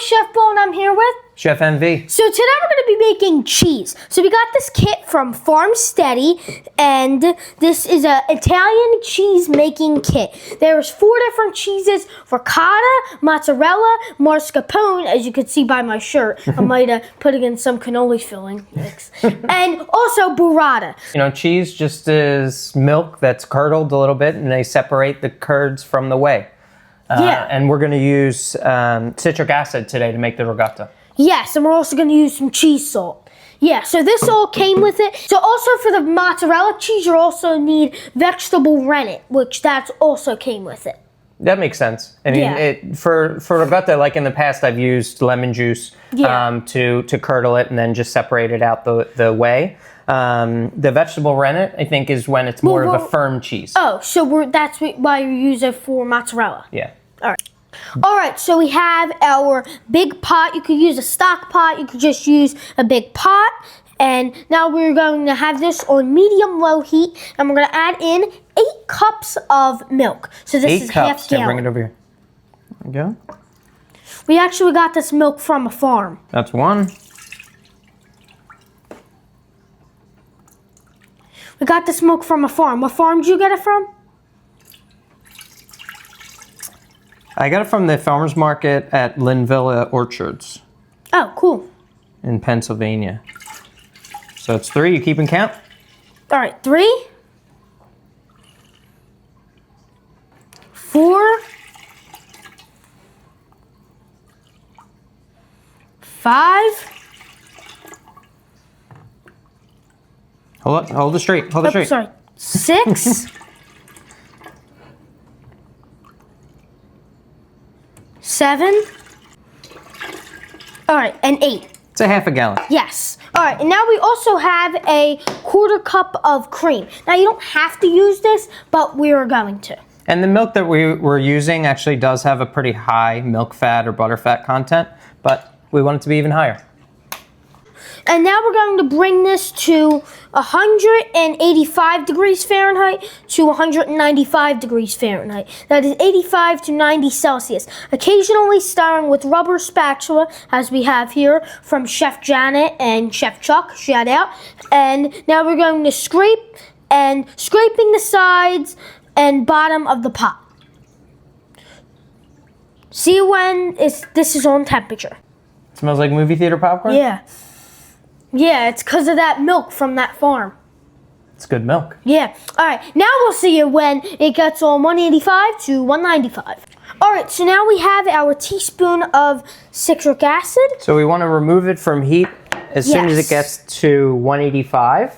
Chef Bo, and I'm here with Chef MV. So today we're going to be making cheese. So we got this kit from Farm Steady, and this is an Italian cheese making kit. There's 4 different cheeses: ricotta, mozzarella, mascarpone, as you can see by my shirt. I might have put it in some cannoli filling mix. And also burrata. You know, cheese just is milk that's curdled a little bit, and they separate the curds from the whey. And we're going to use citric acid today to make the ricotta. Yes, and we're also going to use some cheese salt. Yeah, so this all came with it. So also for the mozzarella cheese, you also need vegetable rennet, which that also came with it. That makes sense. I mean, for ricotta, like in the past, I've used lemon juice to curdle it and then just separated out the whey. The vegetable rennet, I think, is when it's more of a firm cheese. Oh, so that's why you use it for mozzarella. Yeah. All right. All right, so we have our big pot. You could use a stock pot. You could just use a big pot. And now we're going to have this on medium-low heat, and we're going to add in 8 cups of milk. So this is half gallon. Bring it over here. There we go. We actually got this milk from a farm. That's 1. We got this milk from a farm. What farm did you get it from? I got it from the farmer's market at Linvilla Orchards. Oh, cool. In Pennsylvania. So it's 3. You keeping count? All right, 3, 4, 5. Hold it straight. Hold it straight. Sorry. 6. 7. All right, and 8. It's a half a gallon. Yes. All right, and now we also have a 1/4 cup of cream. Now you don't have to use this, but we are going to. And the milk that we're using actually does have a pretty high milk fat or butter fat content, but we want it to be even higher. And now we're going to bring this to 185 degrees Fahrenheit to 195 degrees Fahrenheit. That is 85 to 90 Celsius. Occasionally stirring with rubber spatula, as we have here from Chef Janet and Chef Chuck, shout out. And now we're going to scraping the sides and bottom of the pot. See when this is on temperature. It smells like movie theater popcorn? Yeah. Yeah, it's because of that milk from that farm. It's good milk. Yeah. All right, now we'll see it when it gets on 185 to 195. All right, so now we have our teaspoon of citric acid. So we want to remove it from heat as soon as it gets to 185.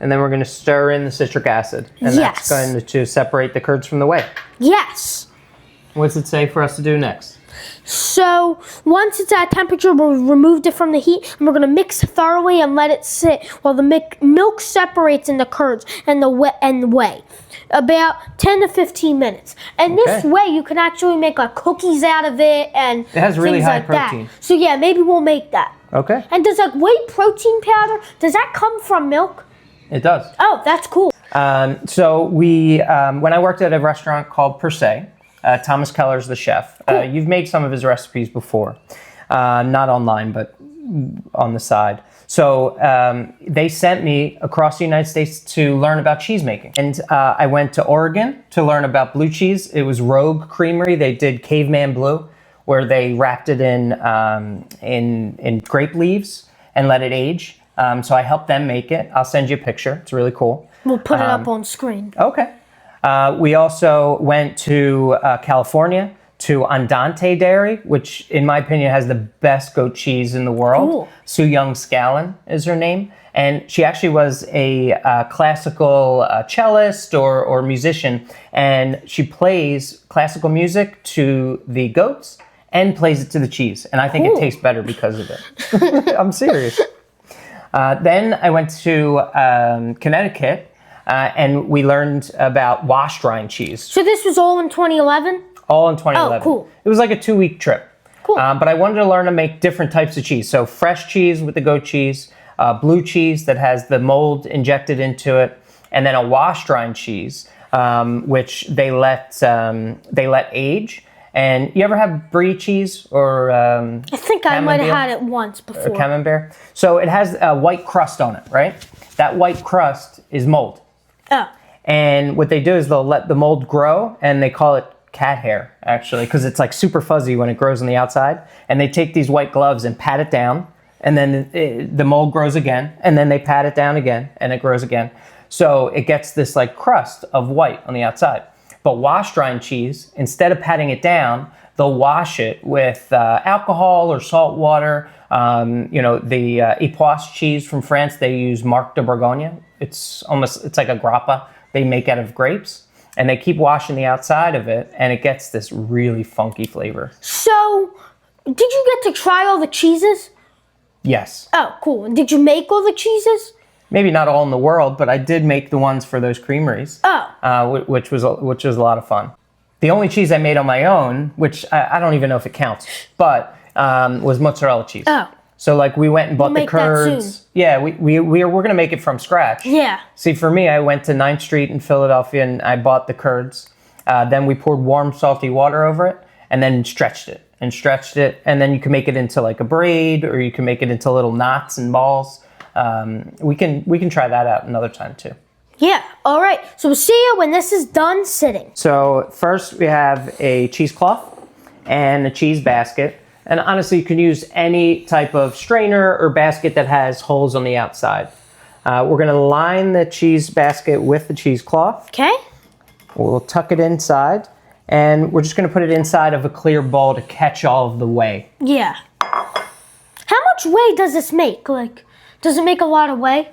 And then we're going to stir in the citric acid. And that's going to separate the curds from the whey. Yes. What's it say for us to do next? So once it's at temperature, we'll remove it from the heat, and we're going to mix thoroughly and let it sit while the milk separates in the curds and the whey. About 10 to 15 minutes. And this way, you can actually make like cookies out of it and it has really things high like protein. that. So yeah, maybe we'll make that. Okay. And does like whey protein powder, does that come from milk? It does. Oh, that's cool. So we, when I worked at a restaurant called Per Se, Thomas Keller's the chef. Cool. You've made some of his recipes before. Not online, but on the side. So they sent me across the United States to learn about cheese making. And I went to Oregon to learn about blue cheese. It was Rogue Creamery. They did Caveman Blue, where they wrapped it in grape leaves and let it age. So I helped them make it. I'll send you a picture. It's really cool. We'll put it up on screen. Okay. We also went to California to Andante Dairy, which in my opinion has the best goat cheese in the world. Cool. Sue Young Scallon is her name. And she actually was a classical cellist or musician. And she plays classical music to the goats and plays it to the cheese. And I think it tastes better because of it. I'm serious. Then I went to Connecticut. And we learned about wash drying cheese. So this was all in 2011? All in 2011. Oh, cool. It was like a 2-week trip. Cool. But I wanted to learn to make different types of cheese. So fresh cheese with the goat cheese, blue cheese that has the mold injected into it, and then a wash drying cheese, which they let age. And you ever have brie cheese or I think I might have Camembert? had it once before. camembert? So it has a white crust on it, right? That white crust is mold. Oh, And what they do is they'll let the mold grow, and they call it cat hair, actually, because it's like super fuzzy when it grows on the outside. And they take these white gloves and pat it down, and then the mold grows again, and then they pat it down again, and it grows again. So it gets this like crust of white on the outside. But wash drying cheese, instead of patting it down, they'll wash it with alcohol or salt water. The Epoisse cheese from France, they use Marc de Bourgogne. It's like a grappa they make out of grapes. And they keep washing the outside of it, and it gets this really funky flavor. so did you get to try all the cheeses? Yes. Oh, cool. And did you make all the cheeses? Maybe not all in the world, but I did make the ones for those creameries, which was a lot of fun. The only cheese I made on my own, which I don't even know if it counts, but was mozzarella cheese. Oh. So like we went and bought the make that curds. soon. Yeah, we're gonna make it from scratch. Yeah. See, for me, I went to 9th Street in Philadelphia and I bought the curds. Then we poured warm, salty water over it and then stretched it. And then you can make it into like a braid, or you can make it into little knots and balls. We can try that out another time too. Yeah. All right. So we'll see you when this is done sitting. So first we have a cheesecloth and a cheese basket. And honestly, you can use any type of strainer or basket that has holes on the outside. We're going to line the cheese basket with the cheesecloth. Okay. We'll tuck it inside, and we're just going to put it inside of a clear bowl to catch all of the whey. Yeah. How much whey does this make? Like, does it make a lot of whey?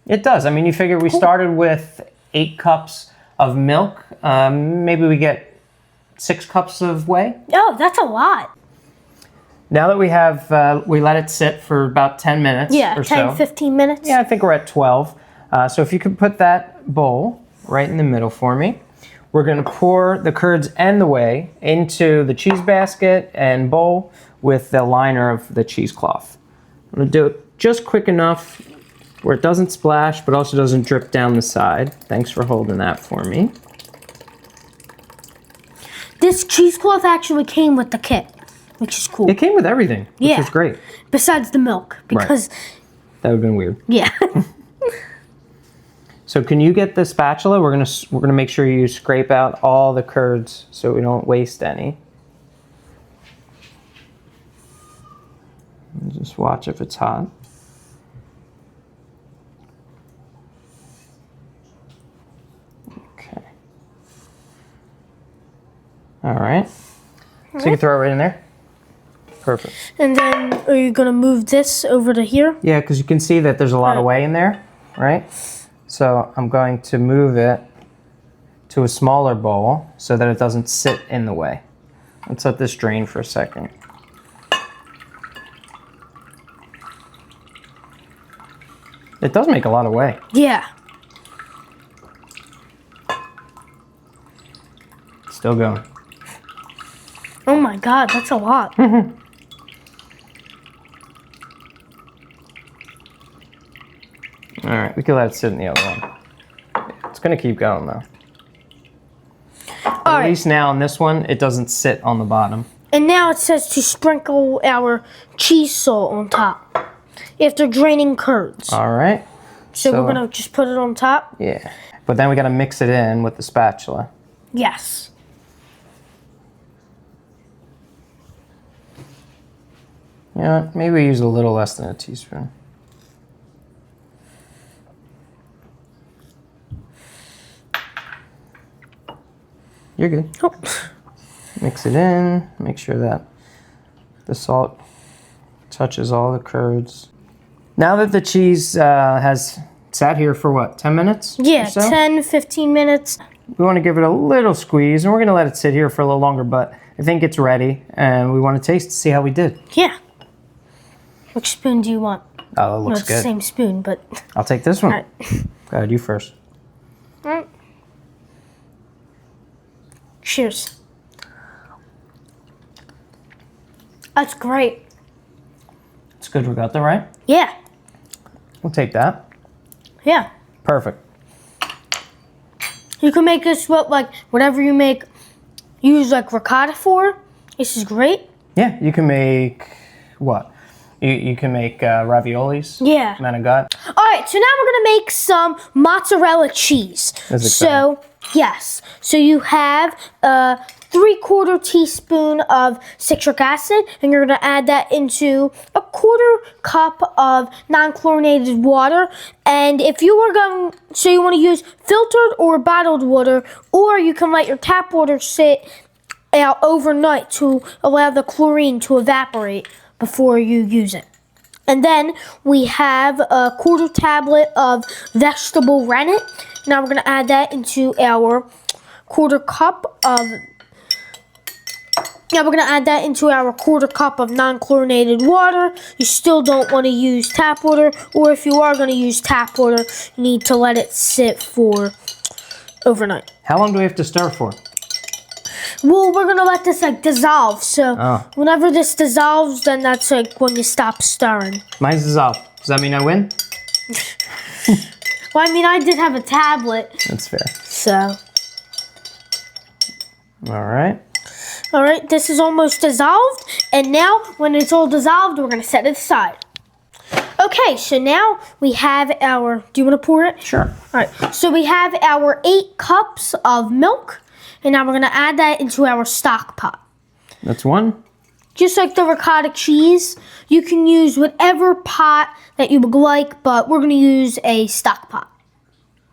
It does. I mean, you figure we started with 8 cups of milk. Maybe we get 6 cups of whey. Oh, that's a lot. Now that we have, we let it sit for about 10 minutes Yeah, or 10, so. 15 minutes. Yeah, I think we're at 12. So if you could put that bowl right in the middle for me. We're going to pour the curds and the whey into the cheese basket and bowl with the liner of the cheesecloth. I'm going to do it just quick enough where it doesn't splash, but also doesn't drip down the side. Thanks for holding that for me. This cheesecloth actually came with the kit, which is cool. It came with everything, which Yeah. was great. Besides the milk, because, That would have been weird. yeah. So can you get the spatula? We're gonna make sure you scrape out all the curds so we don't waste any. And just watch if it's hot. Okay. All right. So you can throw it right in there. Perfect. And then, are you going to move this over to here? Yeah, because you can see that there's a lot of whey in there, right? So I'm going to move it to a smaller bowl so that it doesn't sit in the whey. Let's let this drain for a second. It does make a lot of whey. Yeah. Still going. Oh my God, that's a lot. All right, we can let it sit in the other one. It's gonna keep going though. All At right. least now on this one, it doesn't sit on the bottom. And now it says to sprinkle our cheese salt on top after draining curds. All right. So we're going to just put it on top? Yeah. But then we gotta mix it in with the spatula. Yes. You know what? Maybe we use a little less than a teaspoon. You're good. Oh. Mix it in. Make sure that the salt touches all the curds. Now that the cheese has sat here for what, 10 minutes? Yeah, or so? 10, 15 minutes. We want to give it a little squeeze, and we're going to let it sit here for a little longer, but I think it's ready, and we want to taste to see how we did. Yeah. Which spoon do you want? Oh, that No, looks it's the good. same spoon, but... I'll take this one. All right. Go ahead, you first. All right. Cheers. That's great. It's good we got that right. Yeah. We'll take that. Yeah. Perfect. You can make this whatever you make, use like ricotta for. This is great. Yeah, you can make what? You can make raviolis. Yeah. Manigot. All right, so now we're gonna make some mozzarella cheese. That's so yes, so you have 3/4 teaspoon of citric acid, and you're gonna add that into a 1/4 cup of non-chlorinated water. And if you were going, so you want to use filtered or bottled water, or you can let your tap water sit out overnight to allow the chlorine to evaporate before you use it. And then we have a 1/4 tablet of vegetable rennet. Now we're gonna add that into our 1/4 cup of. Now we're gonna add that into our 1/4 cup of non-chlorinated water. You still don't want to use tap water, or if you are gonna use tap water, you need to let it sit for overnight. How long do we have to stir for? Well, we're gonna let this like dissolve. So Oh. whenever this dissolves, then that's like when you stop stirring. Mine's dissolved. Does that mean I win? Well, I mean, I did have a tablet, That's fair. so. All right. All right, this is almost dissolved, and now when it's all dissolved, we're gonna set it aside. Okay, so now we have our. Do you want to pour it? Sure. All right, so we have our 8 cups of milk, and now we're gonna add that into our stock pot. That's one. Just like the ricotta cheese, you can use whatever pot that you would like, but we're gonna use a stock pot.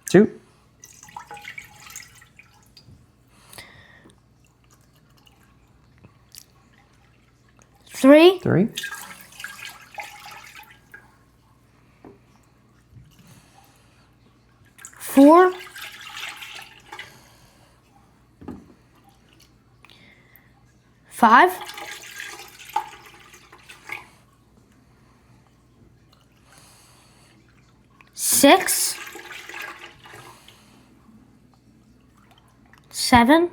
2. 3. 3. 4. 5. 6. 7.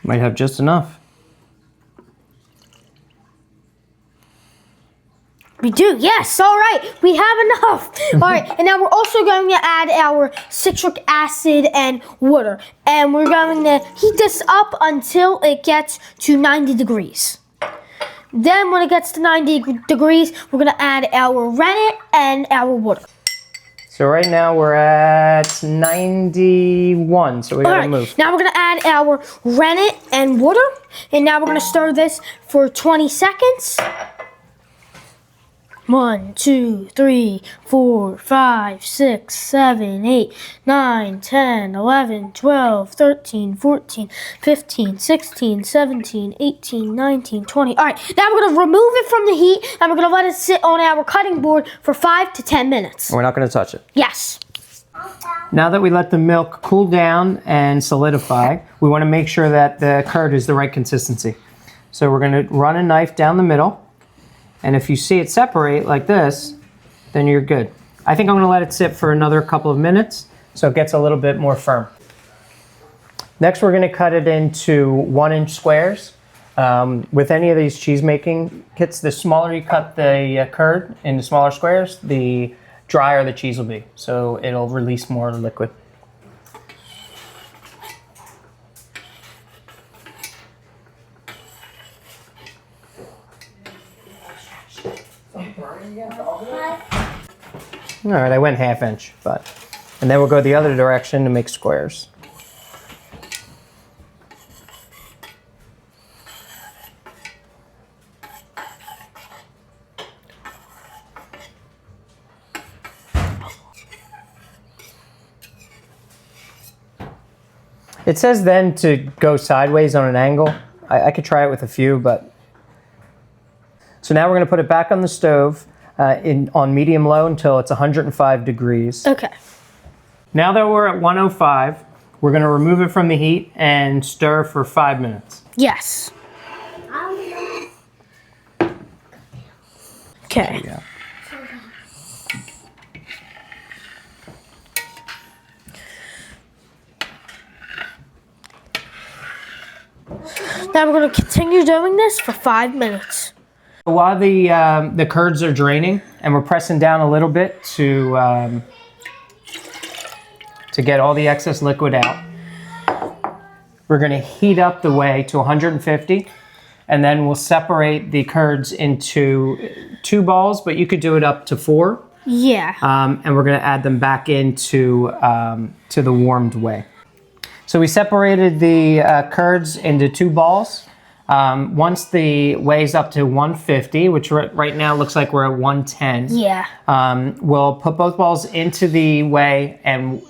Might have just enough. We do, yes, all right, we have enough. All right, and now we're also going to add our citric acid and water. And we're going to heat this up until it gets to 90 degrees. Then when it gets to 90 degrees, we're gonna add our rennet and our water. So right now we're at 91, so we All gotta right, move. now we're gonna add our rennet and water. And now we're gonna stir this for 20 seconds. 1, 2, 3, 4, 5, 6, 7, 8, 9, 10, 11, 12, 13, 14, 15, 16, 17, 18, 19, 20. All right, now we're gonna remove it from the heat and we're gonna let it sit on our cutting board for 5 to 10 minutes. We're not gonna touch it. Yes. Now that we let the milk cool down and solidify, we wanna make sure that the curd is the right consistency. So we're gonna run a knife down the middle. And if you see it separate like this, then you're good. I think I'm gonna let it sit for another couple of minutes so it gets a little bit more firm. Next, we're gonna cut it into 1-inch squares. With any of these cheese making kits, the smaller you cut the curd into smaller squares, the drier the cheese will be. So it'll release more liquid. All right, I went 1/2 inch, and then we'll go the other direction to make squares. It says then to go sideways on an angle. I could try it with a few, but. So now we're gonna put it back on the stove on medium low until it's 105 degrees. Okay. Now that we're at 105, we're gonna remove it from the heat and stir for 5 minutes. Yes. Okay. Yeah. Now we're going to continue doing this for 5 minutes. While the curds are draining, and we're pressing down a little bit to get all the excess liquid out, We're going to heat up the whey to 150, and then we'll separate the curds into 2 balls, but you could do it up to 4. Yeah. And we're going to add them back into to the warmed whey. So we separated the curds into 2 balls. Once the whey's up to 150, which right now looks like we're at 110. Yeah. We'll put both balls into the whey and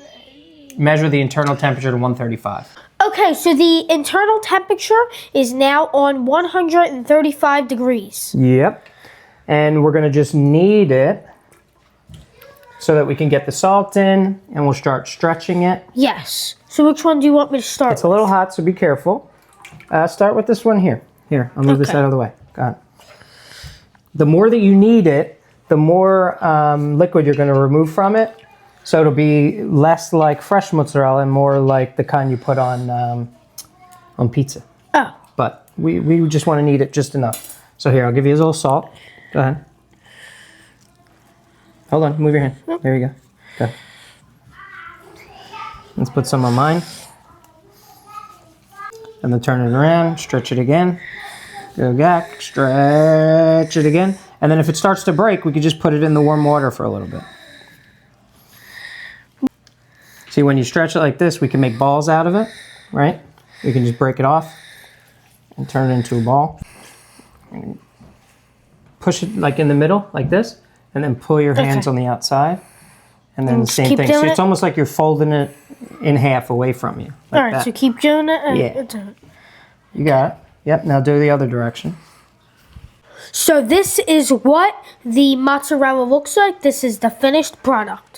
measure the internal temperature to 135. Okay, so the internal temperature is now on 135 degrees. Yep. And we're going to just knead it so that we can get the salt in, and we'll start stretching it. Yes. So which one do you want me to start It's a little hot, so be careful. Start with this one here. Here, I'll move this out of the way. Got it. The more that you knead it, the more liquid you're going to remove from it. So it'll be less like fresh mozzarella and more like the kind you put on pizza. Oh. But we just want to knead it just enough. So here, I'll give you a little salt. Go ahead. Hold on, move your hand. There you go. Go. Let's put some on mine. And then turn it around, stretch it again. Go back, stretch it again. And then if it starts to break, we could just put it in the warm water for a little bit. See, when you stretch it like this, we can make balls out of it, right? We can just break it off and turn it into a ball. Push it like in the middle, like this, and then pull your hands on the outside. And then the same thing. So it's almost like you're folding it in half away from you. Like All right, so keep doing it. Yeah. You got it. Yep, now do the other direction. So this is what the mozzarella looks like. This is the finished product.